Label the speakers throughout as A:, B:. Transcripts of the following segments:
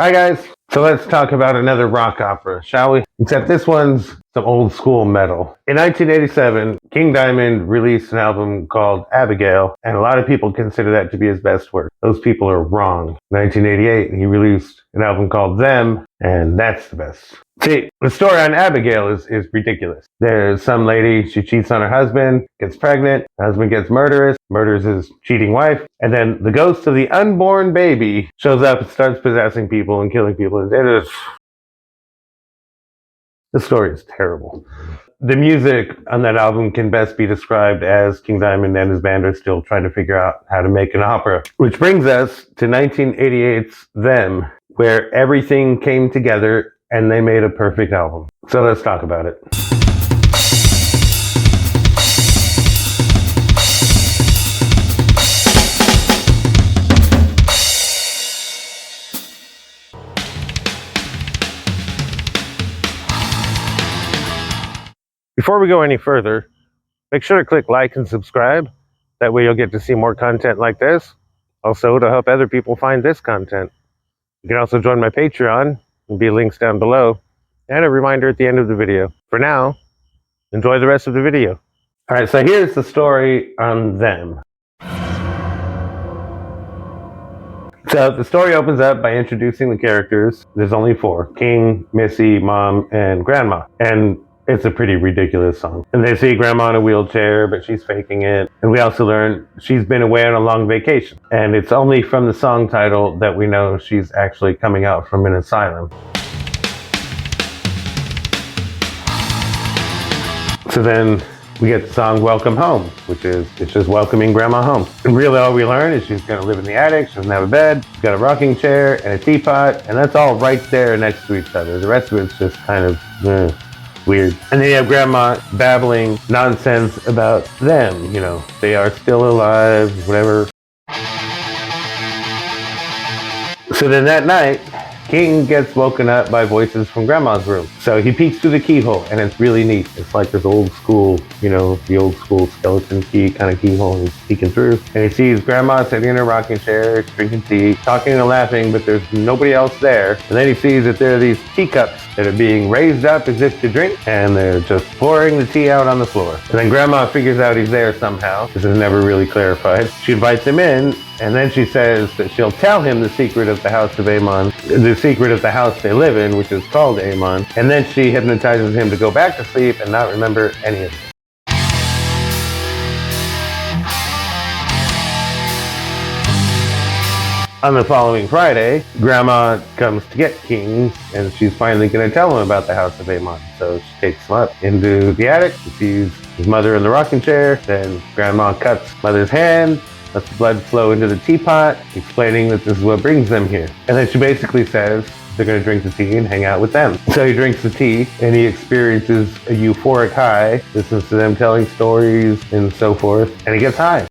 A: Hi guys, so let's talk about another rock opera, shall we? Except this one's some old school metal. In 1987, King Diamond released an album called Abigail, and a lot of people consider that to be his best work. Those people are wrong. In 1988, he released an album called Them, and that's the best. See, the story on Abigail is ridiculous. There's some lady, she cheats on her husband, gets pregnant, her husband gets murders his cheating wife, and then the ghost of the unborn baby shows up and starts possessing people and killing people. The story is terrible. The music on that album can best be described as King Diamond and his band are still trying to figure out how to make an opera. Which brings us to 1988's Them, where everything came together and they made a perfect album. So let's talk about it. Before we go any further, make sure to click like and subscribe. That way you'll get to see more content like this. Also, to help other people find this content. You can also join my Patreon. There'll be links down below. And a reminder at the end of the video. For now, enjoy the rest of the video. Alright, so here's the story on Them. So the story opens up by introducing the characters. There's only 4. King, Missy, Mom, and Grandma. And it's a pretty ridiculous song. And they see Grandma in a wheelchair, but she's faking it. And we also learn she's been away on a long vacation. And it's only from the song title that we know she's actually coming out from an asylum. So then we get the song Welcome Home, which is, it's just welcoming Grandma home. And really all we learn is she's gonna live in the attic, she doesn't have a bed, she's got a rocking chair and a teapot, and that's all right there next to each other. The rest of it's just kind of weird. And then you have Grandma babbling nonsense about them, they are still alive, whatever. So then that night, King gets woken up by voices from Grandma's room. So he peeks through the keyhole, and it's really neat. It's like this old school, the old school skeleton key kind of keyhole, and he's peeking through. And he sees Grandma sitting in her rocking chair, drinking tea, talking and laughing, but there's nobody else there. And then he sees that there are these teacups that are being raised up as if to drink, and they're just pouring the tea out on the floor. And then Grandma figures out he's there somehow. This is never really clarified. She invites him in, and then she says that she'll tell him the secret of the House of Amon, the secret of the house they live in, which is called Amon. And then she hypnotizes him to go back to sleep and not remember any of it. On the following Friday, Grandma comes to get King, and she's finally going to tell him about the House of Amon. So she takes him up into the attic. She sees his mother in the rocking chair. Then Grandma cuts Mother's hand, lets the blood flow into the teapot, explaining that this is what brings them here. And then she basically says they're going to drink the tea and hang out with them. So he drinks the tea, and he experiences a euphoric high, listens to them telling stories and so forth, and he gets high.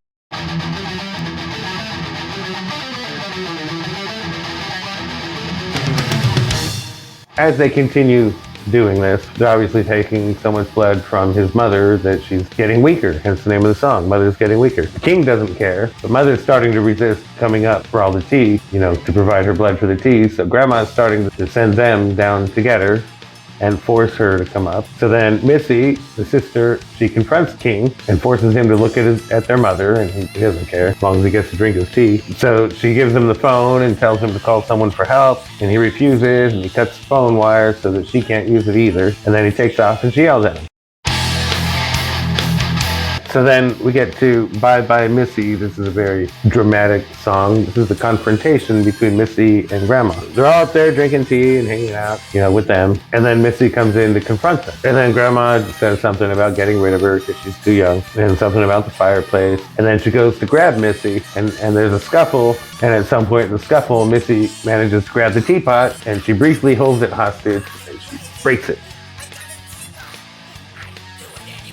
A: As they continue doing this, they're obviously taking so much blood from his mother that she's getting weaker, hence the name of the song, Mother's Getting Weaker. The King doesn't care, but Mother's starting to resist coming up for all the tea, to provide her blood for the tea, so Grandma's starting to send them down together and force her to come up. So then Missy, the sister, she confronts King and forces him to look at their mother, and he doesn't care as long as he gets to drink his tea. So she gives him the phone and tells him to call someone for help, and he refuses, and he cuts the phone wire so that she can't use it either. And then he takes off and she yells at him. So then we get to Bye Bye Missy. This is a very dramatic song. This is the confrontation between Missy and Grandma. They're all up there drinking tea and hanging out, with them. And then Missy comes in to confront them. And then Grandma says something about getting rid of her because she's too young, and something about the fireplace. And then she goes to grab Missy, and there's a scuffle. And at some point in the scuffle, Missy manages to grab the teapot, and she briefly holds it hostage, and she breaks it.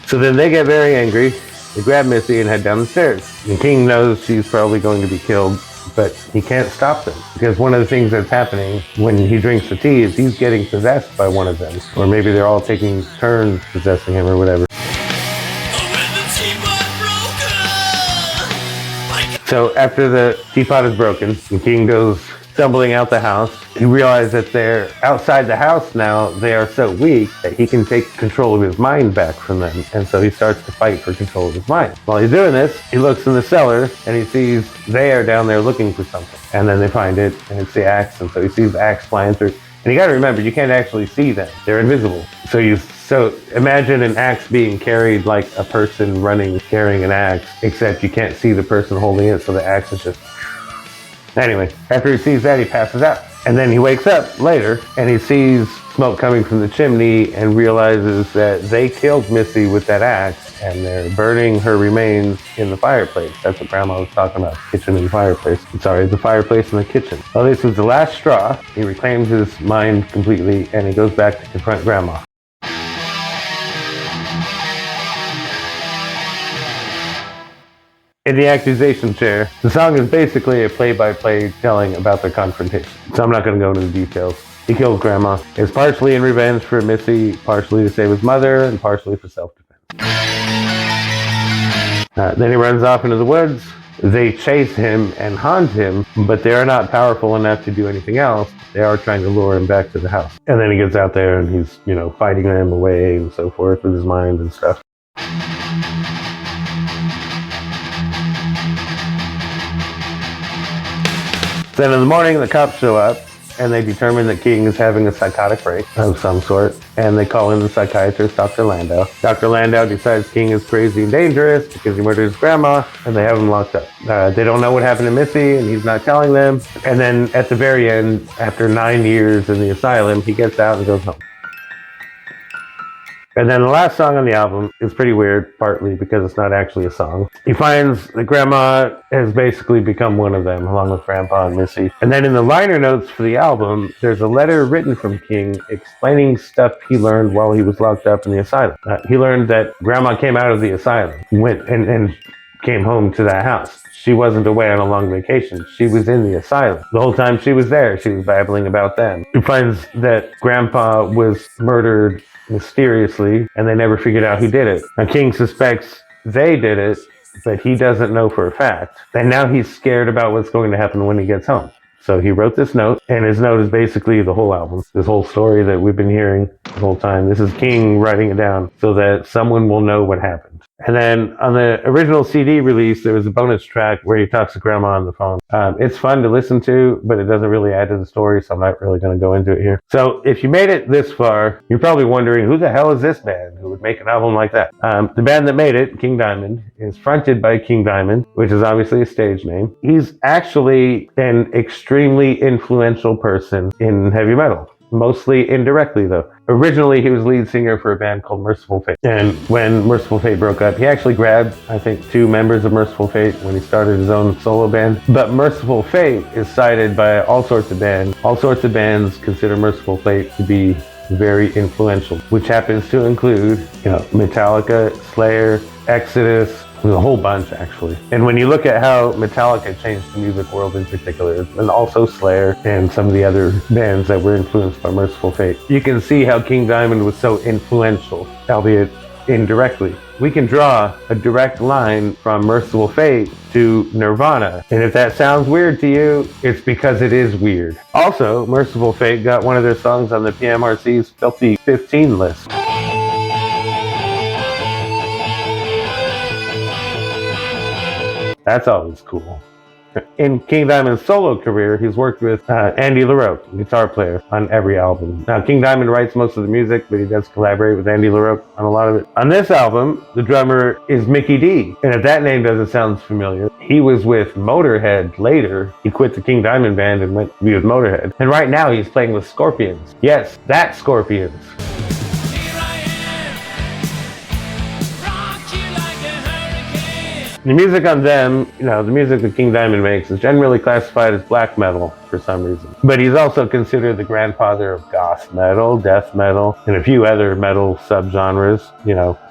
A: So then they get very angry. They grab Missy and head down the stairs. And King knows she's probably going to be killed, but he can't stop them. Because one of the things that's happening when he drinks the tea is he's getting possessed by one of them. Or maybe they're all taking turns possessing him or whatever. So after the teapot is broken, the King goes stumbling out the house. He realizes that they're outside the house now. They are so weak that he can take control of his mind back from them. And so he starts to fight for control of his mind. While he's doing this, he looks in the cellar and he sees they are down there looking for something. And then they find it, and it's the axe. And so he sees the axe flying through. And you got to remember, you can't actually see them. They're invisible. So imagine an axe being carried like a person running, carrying an axe, except you can't see the person holding it, so the axe is just... Anyway, after he sees that, he passes out. And then he wakes up later, and he sees smoke coming from the chimney and realizes that they killed Missy with that axe, and they're burning her remains in the fireplace. That's what Grandma was talking about, kitchen and fireplace. Sorry, the fireplace and the kitchen. Well, this was the last straw. He reclaims his mind completely, and he goes back to confront Grandma. In the accusation chair, the song is basically a play-by-play telling about their confrontation. So I'm not going to go into the details. He kills Grandma. It's partially in revenge for Missy, partially to save his mother, and partially for self-defense. Then he runs off into the woods. They chase him and haunt him, but they are not powerful enough to do anything else. They are trying to lure him back to the house. And then he gets out there and he's, fighting them away and so forth with his mind and stuff. Then in the morning, the cops show up, and they determine that King is having a psychotic break of some sort, and they call in the psychiatrist, Dr. Landau. Dr. Landau decides King is crazy and dangerous because he murdered his grandma, and they have him locked up. They don't know what happened to Missy, and he's not telling them. And then at the very end, after 9 years in the asylum, he gets out and goes home. And then the last song on the album is pretty weird, partly because it's not actually a song. He finds that Grandma has basically become one of them, along with Grandpa and Missy. And then in the liner notes for the album, there's a letter written from King explaining stuff he learned while he was locked up in the asylum. He learned that Grandma came out of the asylum, went and came home to that house. She wasn't away on a long vacation. She was in the asylum. The whole time she was there, she was babbling about them. He finds that Grandpa was murdered mysteriously, and they never figured out who did it. Now, King suspects they did it, but he doesn't know for a fact. And now he's scared about what's going to happen when he gets home. So he wrote this note, and his note is basically the whole album. This whole story that we've been hearing the whole time. This is King writing it down so that someone will know what happened. And then on the original CD release, there was a bonus track where he talks to Grandma on the phone. It's fun to listen to, but it doesn't really add to the story, so I'm not really going to go into it here. So if you made it this far, you're probably wondering, who the hell is this band who would make an album like that? The band that made it, King Diamond, is fronted by King Diamond, which is obviously a stage name. He's actually an extremely influential person in heavy metal. Mostly indirectly, though. Originally, he was lead singer for a band called Mercyful Fate. And when Mercyful Fate broke up, he actually grabbed, I think, 2 members of Mercyful Fate when he started his own solo band. But Mercyful Fate is cited by all sorts of bands. All sorts of bands consider Mercyful Fate to be very influential, which happens to include, Metallica, Slayer, Exodus, a whole bunch, actually. And when you look at how Metallica changed the music world in particular, and also Slayer and some of the other bands that were influenced by Mercyful Fate, you can see how King Diamond was so influential, albeit indirectly. We can draw a direct line from Mercyful Fate to Nirvana. And if that sounds weird to you, it's because it is weird. Also, Mercyful Fate got one of their songs on the PMRC's Filthy 15 list. That's always cool. In King Diamond's solo career, he's worked with Andy LaRocque, guitar player, on every album. Now, King Diamond writes most of the music, but he does collaborate with Andy LaRocque on a lot of it. On this album, the drummer is Mikkey Dee. And if that name doesn't sound familiar, he was with Motorhead later. He quit the King Diamond band and went to be with Motorhead. And right now, he's playing with Scorpions. Yes, that Scorpions. The music on them, the music that King Diamond makes is generally classified as black metal for some reason. But he's also considered the grandfather of goth metal, death metal, and a few other metal subgenres.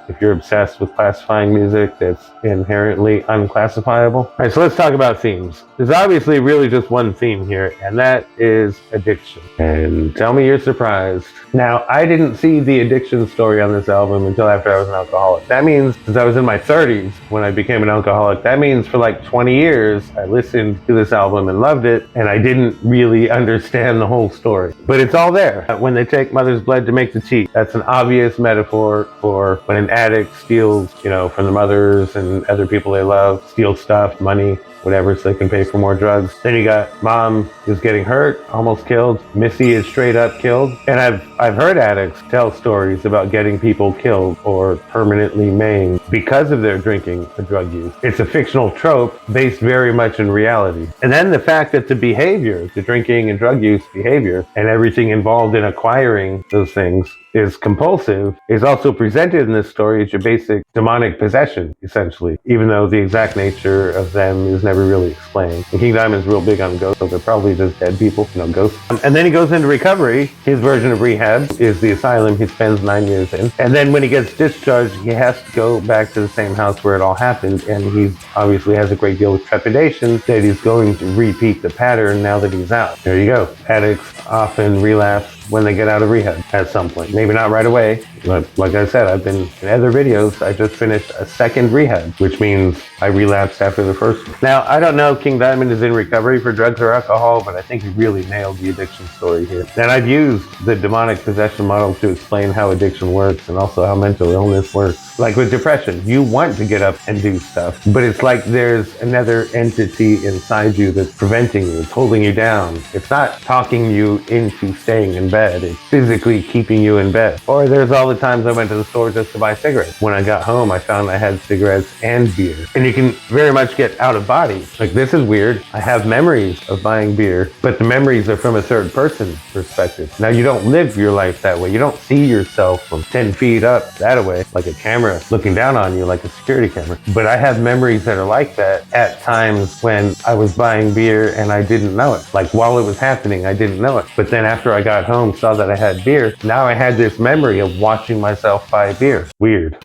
A: If you're obsessed with classifying music that's inherently unclassifiable. All right, so let's talk about themes. There's obviously really just one theme here, and that is addiction. And tell me you're surprised. Now, I didn't see the addiction story on this album until after I was an alcoholic. That means, since I was in my 30s when I became an alcoholic, that means for like 20 years, I listened to this album and loved it, and I didn't didn't really understand the whole story. But it's all there. When they take mother's blood to make the cheat, that's an obvious metaphor for when an addict steals, from the mothers and other people they love, steals stuff, money, whatever, so they can pay for more drugs. Then you got mom is getting hurt, almost killed. Missy is straight up killed. And I've heard addicts tell stories about getting people killed or permanently maimed because of their drinking or drug use. It's a fictional trope based very much in reality. And then the fact that the behavior, the drinking and drug use behavior, and everything involved in acquiring those things is compulsive, is also presented in this story as your basic demonic possession, essentially, even though the exact nature of them is never really explained. And King Diamond's real big on ghosts, so they're probably just dead people, ghosts. And then he goes into recovery. His version of rehab is the asylum he spends 9 years in. And then when he gets discharged, he has to go back to the same house where it all happened, and he obviously has a great deal of trepidation that he's going to repeat the pattern now that he's out. There you go. Addicts often relapse when they get out of rehab at some point. Maybe not right away, but like I said, I've been in other videos, I just finished a second rehab, which means I relapsed after the first one. Now, I don't know if King Diamond is in recovery for drugs or alcohol, but I think he really nailed the addiction story here. And I've used the demonic possession model to explain how addiction works and also how mental illness works. Like with depression, you want to get up and do stuff, but it's like there's another entity inside you that's preventing you, it's holding you down. It's not talking you into staying in bed, it's physically keeping you in bed. Or there's all the times I went to the store just to buy cigarettes. When I got home, I found I had cigarettes and beer. And you can very much get out of body. Like, this is weird. I have memories of buying beer, but the memories are from a third person perspective. Now, you don't live your life that way. You don't see yourself from 10 feet up that way, like a camera looking down on you, like a security camera. But I have memories that are like that at times when I was buying beer and I didn't know it. Like, while it was happening, I didn't know it. But then after I got home, saw that I had beer, now I had this memory of watching myself buy beer. Weird.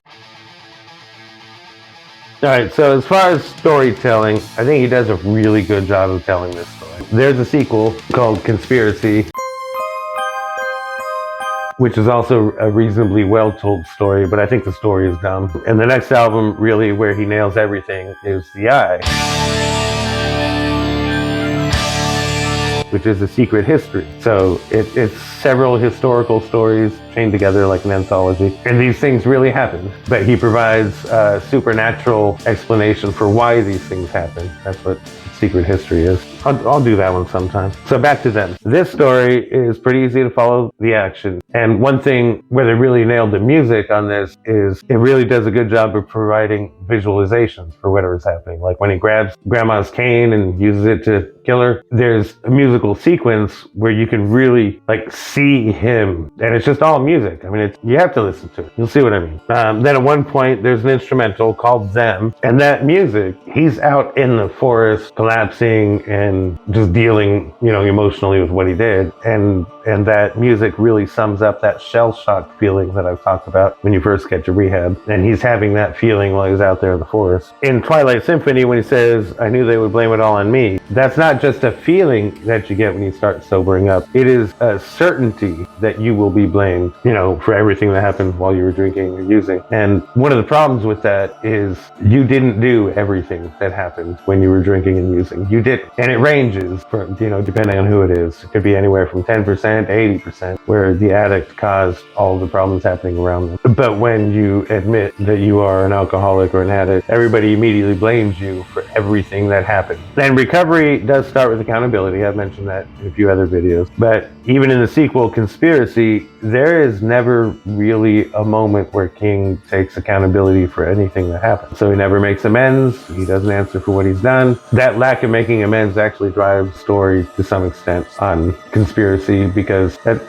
A: All right, so as far as storytelling, I think he does a really good job of telling this story. There's a sequel called Conspiracy, which is also a reasonably well-told story, but I think the story is dumb. And the next album, really, where he nails everything, is The Eye, which is a secret history. So it's several historical stories chained together like an anthology. And these things really happened, but he provides a supernatural explanation for why these things happen. That's what secret history is. I'll do that one sometime. So back to them. This story is pretty easy to follow the action. And one thing where they really nailed the music on this is it really does a good job of providing visualizations for whatever's happening. Like when he grabs grandma's cane and uses it to kill her, there's a musical sequence where you can really see him, and it's just all music. I mean, you have to listen to it. You'll see what I mean. Then at one point, there's an instrumental called Them, and that music, he's out in the forest collapsing and just dealing, emotionally with what he did, and that music really sums up that shell-shocked feeling that I've talked about when you first get to rehab, and he's having that feeling while he's out there in the forest. In Twilight Symphony, when he says, "I knew they would blame it all on me," that's not just a feeling that you get when you start sobering up. It is a certainty that you will be blamed, for everything that happened while you were drinking or using. And one of the problems with that is you didn't do everything that happened when you were drinking and using. You didn't. And it ranges from, depending on who it is. It could be anywhere from 10% to 80%, where the addict caused all the problems happening around them. But when you admit that you are an alcoholic or an addict, everybody immediately blames you for everything that happened. And recovery does start with accountability. I've mentioned that in a few other videos. But even in the sequel, Conspiracy, there is never really a moment where King takes accountability for anything that happened. So he never makes amends. He doesn't answer for what he's done. That lack of making amends actually drives story to some extent on Conspiracy, because that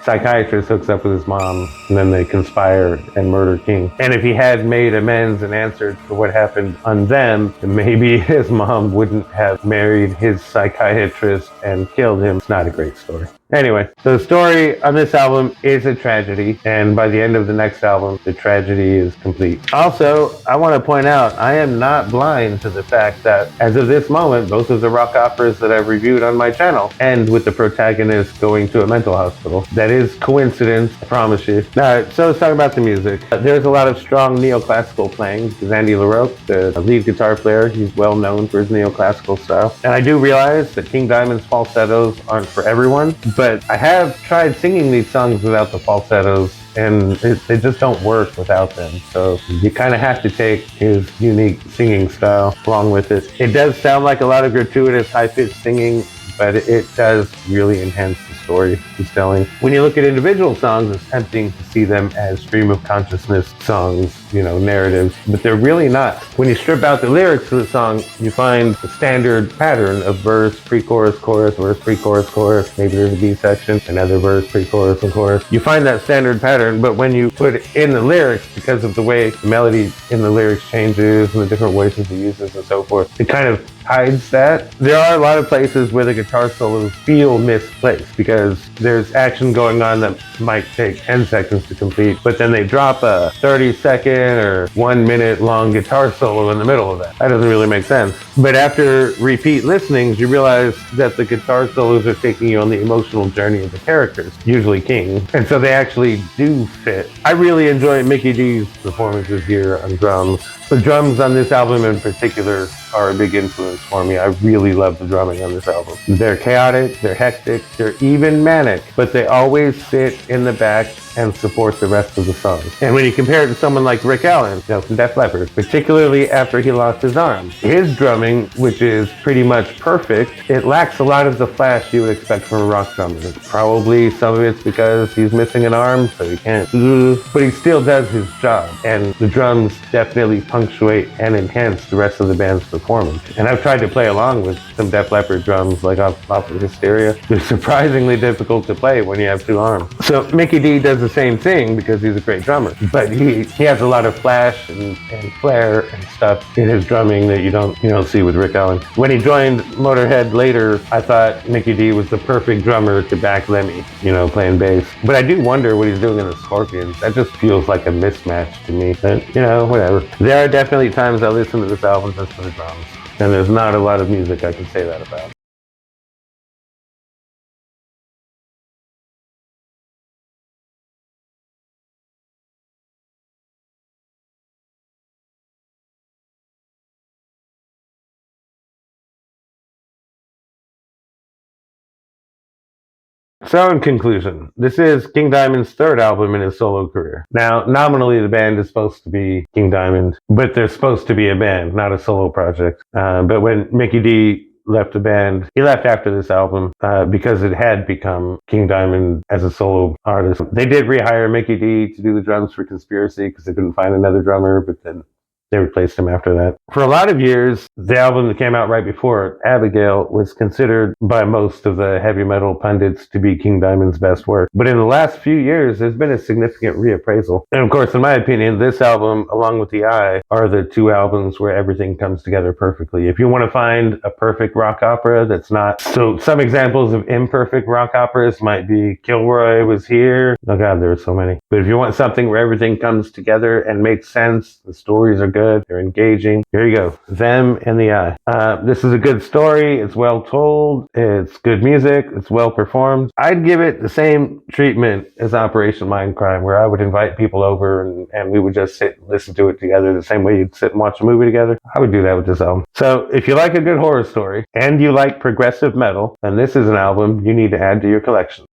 A: psychiatrist hooks up with his mom and then they conspire and murder King. And if he had made amends and answered for what happened on Them, maybe his mom wouldn't have married his psychiatrist and killed him. It's not a great story. Anyway, so the story on this album is a tragedy, and by the end of the next album, the tragedy is complete. Also, I want to point out, I am not blind to the fact that, as of this moment, both of the rock operas that I've reviewed on my channel end with the protagonist going to a mental hospital. That is coincidence, I promise you. Alright, so let's talk about the music. There's a lot of strong neoclassical playing, because Andy LaRocque, the lead guitar player, he's well known for his neoclassical style. And I do realize that King Diamond's falsettos aren't for everyone, but I have tried singing these songs without the falsettos, and they just don't work without them. So you kind of have to take his unique singing style along with it. It does sound like a lot of gratuitous high-pitched singing, but it does really enhance the story he's telling. When you look at individual songs, it's tempting to see them as stream of consciousness songs, narratives, but they're really not. When you strip out the lyrics of the song, you find the standard pattern of verse, pre-chorus, chorus, verse, pre-chorus, chorus, maybe there's a B section, another verse, pre-chorus, and chorus. You find that standard pattern, but when you put it in the lyrics, because of the way the melody in the lyrics changes and the different voices he uses and so forth, it kind of hides that. There are a lot of places where the guitar solos feel misplaced because there's action going on that might take 10 seconds to complete, but then they drop a 30-second or 1 minute long guitar solo in the middle of that. That doesn't really make sense. But after repeat listenings, you realize that the guitar solos are taking you on the emotional journey of the characters, usually King, and so they actually do fit. I really enjoy Mikkey Dee's performances here on drums. The drums on this album in particular are a big influence for me. I really love the drumming on this album. They're chaotic, they're hectic, they're even manic, but they always sit in the back and support the rest of the song. And when you compare it to someone like Rick Allen, from Def Leppard, particularly after he lost his arm, his drumming, which is pretty much perfect, it lacks a lot of the flash you would expect from a rock drummer. Probably some of it's because he's missing an arm, so he can't, but he still does his job. And the drums definitely punctuate and enhance the rest of the band's performance. And I've tried to play along with some Def Leppard drums, like off of Hysteria. They're surprisingly difficult to play when you have two arms. So Mikkey Dee does the same thing because he's a great drummer, but he has a lot of flash and flair and stuff in his drumming that you don't see with Rick Allen. When he joined Motorhead later, I thought Mikkey Dee was the perfect drummer to back Lemmy, playing bass. But I do wonder what he's doing in the Scorpions. That just feels like a mismatch to me. But whatever. There are definitely times I listen to this album just for the drums, and there's not a lot of music I can say that about. So in conclusion, this is King Diamond's third album in his solo career. Now, nominally the band is supposed to be King Diamond, but they're supposed to be a band, not a solo project. But when Mikkey Dee left the band, he left after this album because it had become King Diamond as a solo artist. They did rehire Mikkey Dee to do the drums for Conspiracy because they couldn't find another drummer, but then they replaced him after that. For a lot of years, the album that came out right before it, Abigail, was considered by most of the heavy metal pundits to be King Diamond's best work. But in the last few years, there's been a significant reappraisal. And of course, in my opinion, this album, along with The Eye, are the two albums where everything comes together perfectly. If you want to find a perfect rock opera that's not... So some examples of imperfect rock operas might be Kilroy Was Here. Oh God, there are so many. But if you want something where everything comes together and makes sense, the stories are good, they're engaging, here you go. Them and The Eye. This is a good story. It's well told. It's good music. It's well performed. I'd give it the same treatment as Operation Mindcrime, where I would invite people over and we would just sit and listen to it together the same way you'd sit and watch a movie together. I would do that with this album. So if you like a good horror story and you like progressive metal, then this is an album you need to add to your collection.